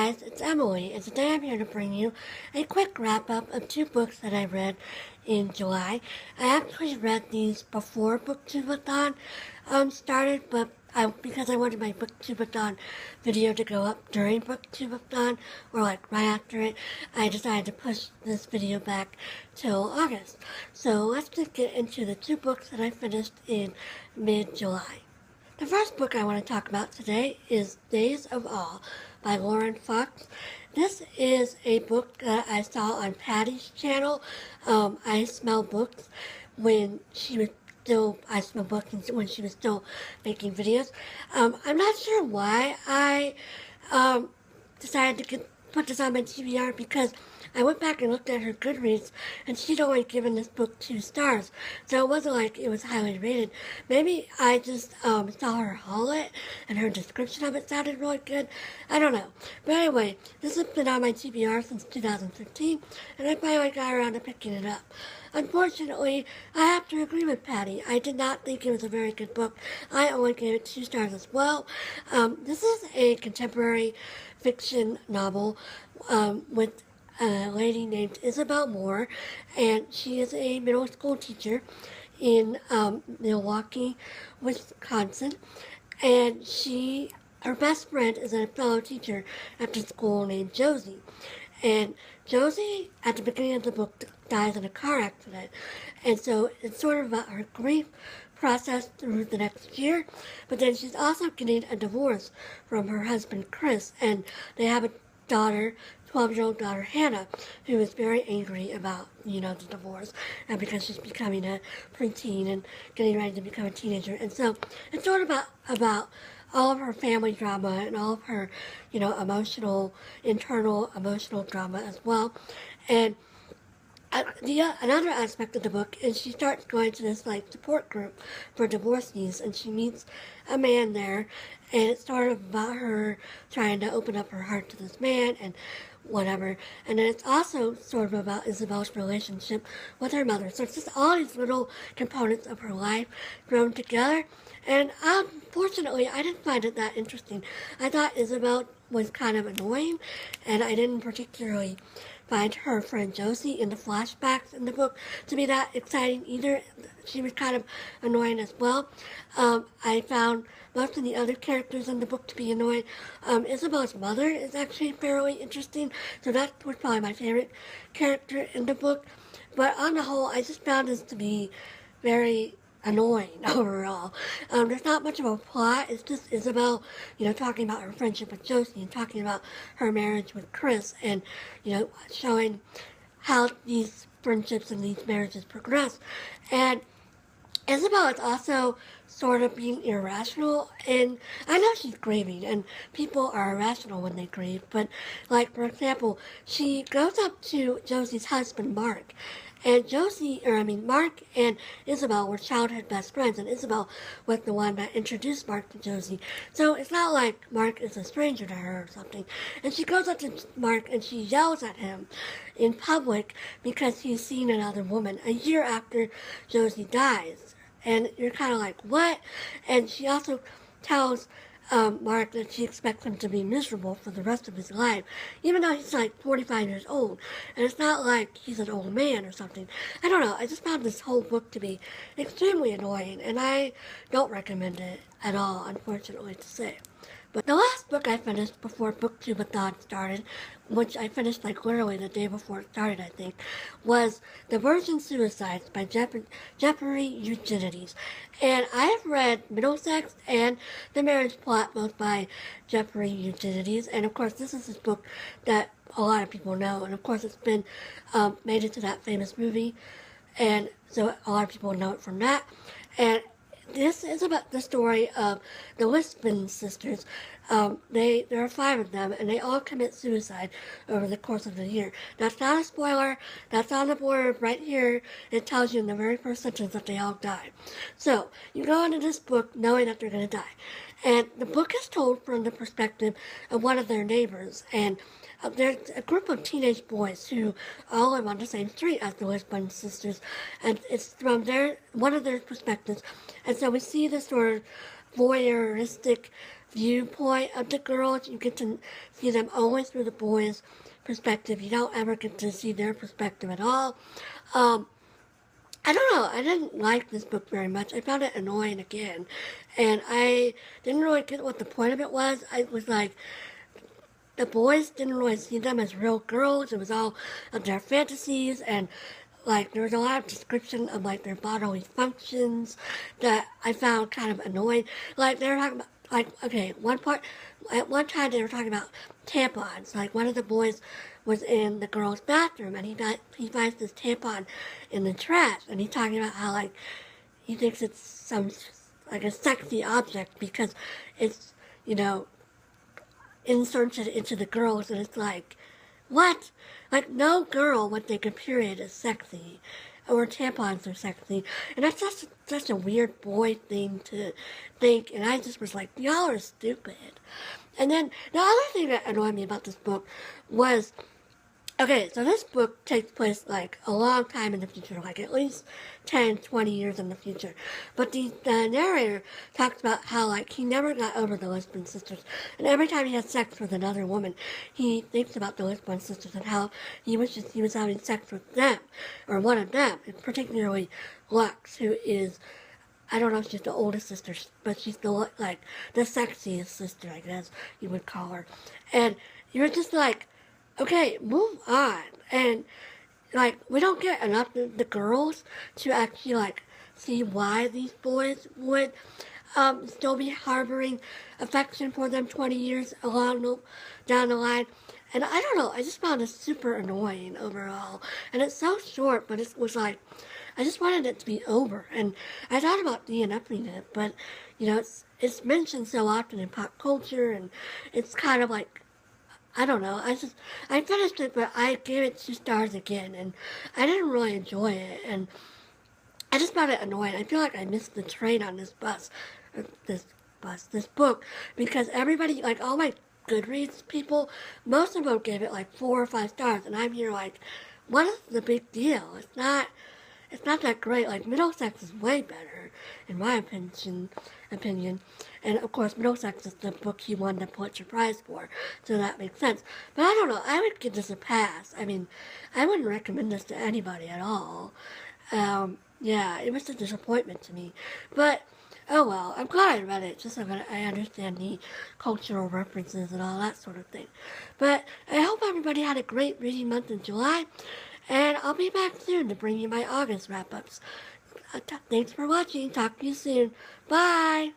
guys, it's Emily, and today I'm here to bring you a quick wrap-up of 2 books that I read in July. I actually read these before BookTubeathon started, but because I wanted my BookTubeathon video to go up during BookTubeathon, or like right after it, I decided to push this video back till August. So let's just get into the 2 books that I finished in mid-July. The first book I want to talk about today is Days of Awe by Lauren Fox. This is a book that I saw on Patty's channel. I Smell Books when she was still, I Smell Books when she was still making videos. I'm not sure why I decided to put this on my TBR because I went back and looked at her Goodreads, and she'd only given this book 2 stars, so it wasn't like it was highly rated. Maybe I just saw her haul it, and her description of it sounded really good. I don't know. But anyway, this has been on my TBR since 2015, and I finally got around to picking it up. Unfortunately, I have to agree with Patty. I did not think it was a very good book. I only gave it 2 stars as well. This is a contemporary fiction novel with a lady named Isabel Moore, and she is a middle school teacher in Milwaukee, Wisconsin, and her best friend is a fellow teacher at the school named Josie. And Josie, at the beginning of the book, dies in a car accident, and so it's sort of about her grief process through the next year, but then she's also getting a divorce from her husband Chris, and they have a daughter, 12-year-old daughter Hannah, who is very angry about, the divorce, and because she's becoming a preteen and getting ready to become a teenager. And so it's sort of about all of her family drama and all of her, internal emotional drama as well. And another aspect of the book is she starts going to this support group for divorcees, and she meets a man there, and it's sort of about her trying to open up her heart to this man and whatever. And then it's also sort of about Isabel's relationship with her mother. So it's just all these little components of her life thrown together. And unfortunately, I didn't find it that interesting. I thought Isabel was kind of annoying, and I didn't particularly find her friend Josie in the flashbacks in the book to be that exciting either. She was kind of annoying as well. I found most of the other characters in the book to be annoying. Isabel's mother is actually fairly interesting, so that was probably my favorite character in the book. But on the whole, I just found this to be very annoying overall. There's not much of a plot. It's just Isabel, talking about her friendship with Josie and talking about her marriage with Chris, and, showing how these friendships and these marriages progress. And Isabel is also sort of being irrational, and I know she's grieving, and people are irrational when they grieve, but, for example, she goes up to Josie's husband, Mark, and Mark and Isabel were childhood best friends, and Isabel was the one that introduced Mark to Josie. So it's not like Mark is a stranger to her or something. And she goes up to Mark and she yells at him in public because he's seen another woman a year after Josie dies. And you're kind of like, what? And she also tells Mark that she expects him to be miserable for the rest of his life, even though he's 45 years old. And it's not like he's an old man or something. I don't know. I just found this whole book to be extremely annoying, and I don't recommend it at all, unfortunately to say. But the last book I finished before BookTubeathon started, which I finished literally the day before it started, I think, was The Virgin Suicides by Jeffrey Eugenides. And I have read Middlesex and The Marriage Plot, both by Jeffrey Eugenides. And of course, this is his book that a lot of people know. And of course, it's been made into that famous movie. And so a lot of people know it from that. And this is about the story of the Lisbon sisters. There are 5 of them, and they all commit suicide over the course of the year. That's not a spoiler. That's on the board right here. It tells you in the very first sentence that they all die. So you go into this book knowing that they're going to die. And the book is told from the perspective of one of their neighbors. And there's a group of teenage boys who all live on the same street as the Lisbon sisters. And it's from one of their perspectives. And so we see this sort of voyeuristic viewpoint of the girls. You get to see them only through the boys' perspective. You don't ever get to see their perspective at all. Um, I don't know. I didn't like this book very much. I found it annoying again. And I didn't really get what the point of it was. I was like, the boys didn't really see them as real girls. It was all of their fantasies, and like there was a lot of description of like their bodily functions that I found kind of annoying. Like they were talking about, like, okay, one part at one time they were talking about tampons. Like one of the boys was in the girl's bathroom and he finds this tampon in the trash, and he's talking about how like he thinks it's some like a sexy object because it's, you know, inserted into the girls, and it's like, what? Like, no girl would think a period is sexy, or tampons are sexy, and that's just such a weird boy thing to think, and I just was like, y'all are stupid. And then the other thing that annoyed me about this book was, okay, so this book takes place like a long time in the future, like at least 10, 20 years in the future. But the narrator talks about how like he never got over the Lisbon sisters. And every time he has sex with another woman, he thinks about the Lisbon sisters and how he was having sex with them, or one of them, and particularly Lux, who is, I don't know if she's the oldest sister, but she's the like the sexiest sister, I guess you would call her. And you're just like, okay, move on. And like we don't get enough of the girls to actually like see why these boys would still be harboring affection for them 20 years down the line. And I don't know, I just found it super annoying overall. And it's so short, but it was like, I just wanted it to be over. And I thought about DNFing it, but, you know, it's mentioned so often in pop culture, and it's kind of like, I don't know, I finished it, but I gave it 2 stars again, and I didn't really enjoy it, and I just found it annoying. I feel like I missed the train on this book, because everybody, like all my Goodreads people, most of them gave it like 4 or 5 stars, and I'm here like, what is the big deal? It's not that great. Like Middlesex is way better, in my opinion. And of course, Middlesex is the book he won the Pulitzer Prize for, so that makes sense. But I don't know. I would give this a pass. I mean, I wouldn't recommend this to anybody at all. Yeah, it was a disappointment to me. But oh well, I'm glad I read it, just so that I understand the cultural references and all that sort of thing. But I hope everybody had a great reading month in July, and I'll be back soon to bring you my August wrap-ups. Thanks for watching. Talk to you soon. Bye!